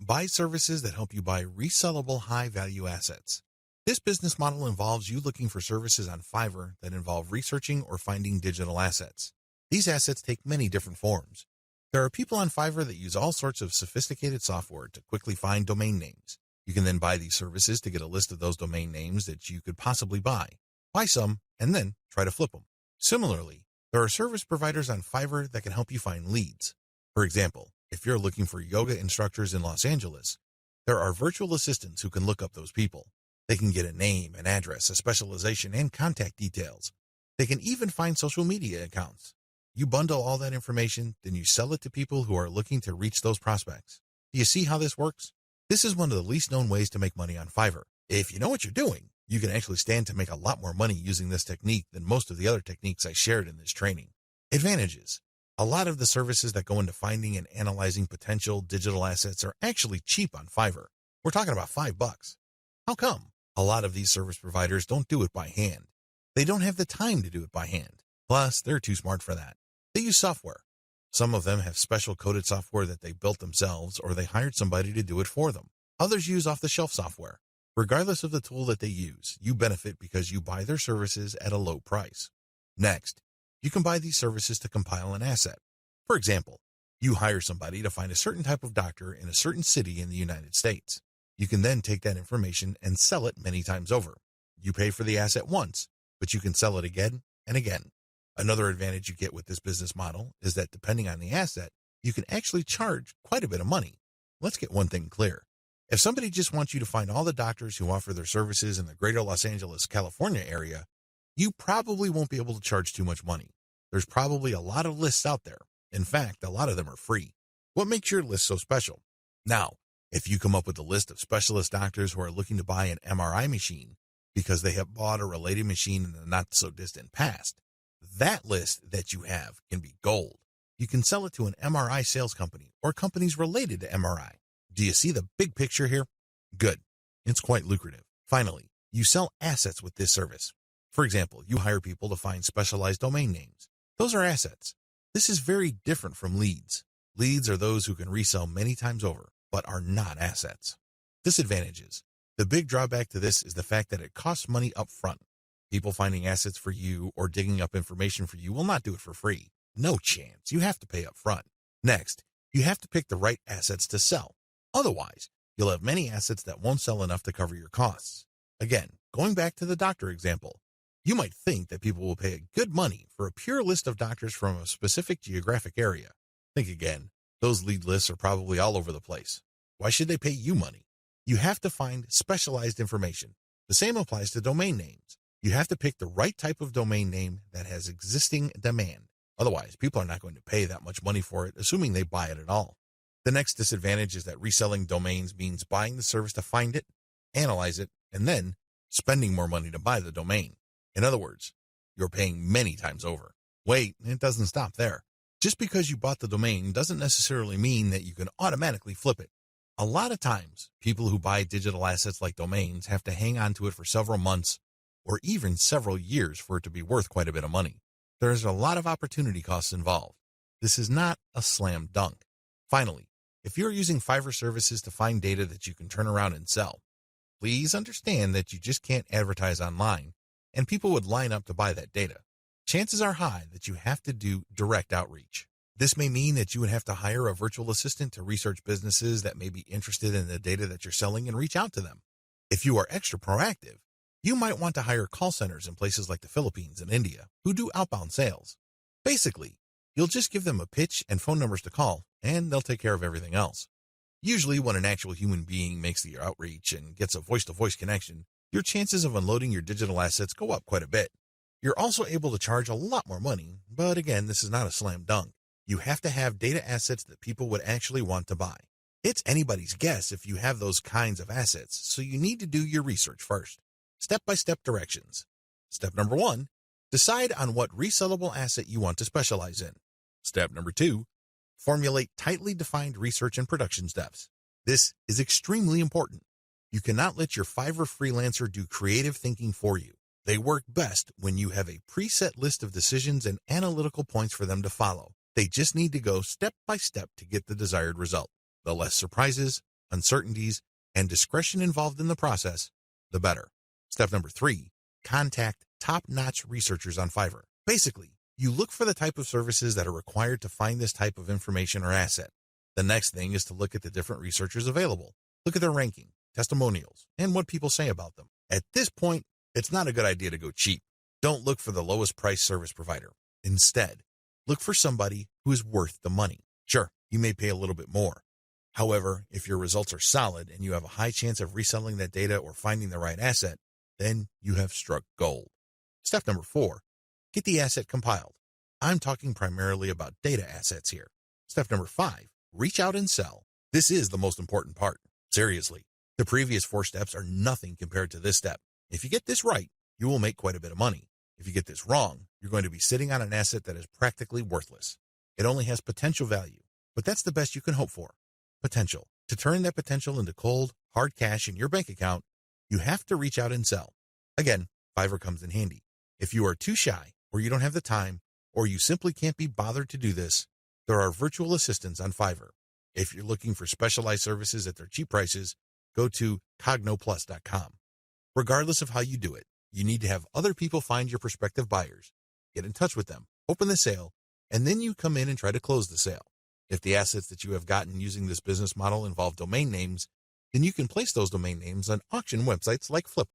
Buy services that help you buy resellable high-value assets. This business model involves you looking for services on Fiverr that involve researching or finding digital assets. These assets take many different forms. There are people on Fiverr that use all sorts of sophisticated software to quickly find domain names. You can then buy these services to get a list of those domain names that you could possibly buy. Buy some, and then try to flip them. Similarly, there are service providers on Fiverr that can help you find leads. For example, if you're looking for yoga instructors in Los Angeles, there are virtual assistants who can look up those people. They can get a name, an address, a specialization, and contact details. They can even find social media accounts. You bundle all that information, then you sell it to people who are looking to reach those prospects. Do you see how this works? This is one of the least known ways to make money on Fiverr. If you know what you're doing, you can actually stand to make a lot more money using this technique than most of the other techniques I shared in this training. Advantages. A lot of the services that go into finding and analyzing potential digital assets are actually cheap on Fiverr. We're talking about $5. How come? A lot of these service providers don't do it by hand. They don't have the time to do it by hand. Plus, they're too smart for that. They use software. Some of them have special coded software that they built themselves or they hired somebody to do it for them. Others use off-the-shelf software. Regardless of the tool that they use, you benefit because you buy their services at a low price. Next, you can buy these services to compile an asset. For example, you hire somebody to find a certain type of doctor in a certain city in the United States. You can then take that information and sell it many times over. You pay for the asset once, but you can sell it again and again. Another advantage you get with this business model is that depending on the asset, you can actually charge quite a bit of money. Let's get one thing clear. If somebody just wants you to find all the doctors who offer their services in the greater Los Angeles, California area, you probably won't be able to charge too much money. There's probably a lot of lists out there. In fact, a lot of them are free. What makes your list so special? Now, if you come up with a list of specialist doctors who are looking to buy an MRI machine because they have bought a related machine in the not-so-distant past, that list that you have can be gold. You can sell it to an MRI sales company or companies related to MRI. Do you see the big picture here? Good. It's quite lucrative. Finally, you sell assets with this service. For example, you hire people to find specialized domain names. Those are assets. This is very different from leads. Leads are those who can resell many times over, but are not assets. Disadvantages. The big drawback to this is the fact that it costs money up front. People finding assets for you or digging up information for you will not do it for free. No chance. You have to pay up front. Next, you have to pick the right assets to sell. Otherwise, you'll have many assets that won't sell enough to cover your costs. Again, going back to the doctor example, you might think that people will pay good money for a pure list of doctors from a specific geographic area. Think again. Those lead lists are probably all over the place. Why should they pay you money? You have to find specialized information. The same applies to domain names. You have to pick the right type of domain name that has existing demand. Otherwise, people are not going to pay that much money for it, assuming they buy it at all. The next disadvantage is that reselling domains means buying the service to find it, analyze it, and then spending more money to buy the domain. In other words, you're paying many times over. Wait, it doesn't stop there. Just because you bought the domain doesn't necessarily mean that you can automatically flip it. A lot of times, people who buy digital assets like domains have to hang on to it for several months or even several years for it to be worth quite a bit of money. There's a lot of opportunity costs involved. This is not a slam dunk. Finally, if you're using Fiverr services to find data that you can turn around and sell, please understand that you just can't advertise online and people would line up to buy that data. Chances are high that you have to do direct outreach. This may mean that you would have to hire a virtual assistant to research businesses that may be interested in the data that you're selling and reach out to them. If you are extra proactive, you might want to hire call centers in places like the Philippines and India who do outbound sales. Basically, you'll just give them a pitch and phone numbers to call, and they'll take care of everything else. Usually, when an actual human being makes the outreach and gets a voice-to-voice connection, your chances of unloading your digital assets go up quite a bit. You're also able to charge a lot more money, but again, this is not a slam dunk. You have to have data assets that people would actually want to buy. It's anybody's guess if you have those kinds of assets, so you need to do your research first. Step-by-step directions. Step number 1, decide on what resellable asset you want to specialize in. Step number 2, formulate tightly defined research and production steps. This is extremely important. You cannot let your Fiverr freelancer do creative thinking for you. They work best when you have a preset list of decisions and analytical points for them to follow. They just need to go step by step to get the desired result. The less surprises, uncertainties, and discretion involved in the process, the better. Step number 3, contact top-notch researchers on Fiverr. Basically, you look for the type of services that are required to find this type of information or asset. The next thing is to look at the different researchers available. Look at their ranking, testimonials, and what people say about them. At this point, it's not a good idea to go cheap. Don't look for the lowest price service provider. Instead, look for somebody who is worth the money. Sure, you may pay a little bit more. However, if your results are solid and you have a high chance of reselling that data or finding the right asset, then you have struck gold. Step number 4, get the asset compiled. I'm talking primarily about data assets here. Step number 5, reach out and sell. This is the most important part. Seriously, the previous 4 steps are nothing compared to this step. If you get this right, you will make quite a bit of money. If you get this wrong, you're going to be sitting on an asset that is practically worthless. It only has potential value, but that's the best you can hope for. Potential. To turn that potential into cold, hard cash in your bank account, you have to reach out and sell. Again, Fiverr comes in handy. If you are too shy, or you don't have the time, or you simply can't be bothered to do this, there are virtual assistants on Fiverr. If you're looking for specialized services at their cheap prices, go to cognoplus.com. Regardless of how you do it, you need to have other people find your prospective buyers, get in touch with them, open the sale, and then you come in and try to close the sale. If the assets that you have gotten using this business model involve domain names, then you can place those domain names on auction websites like Flip.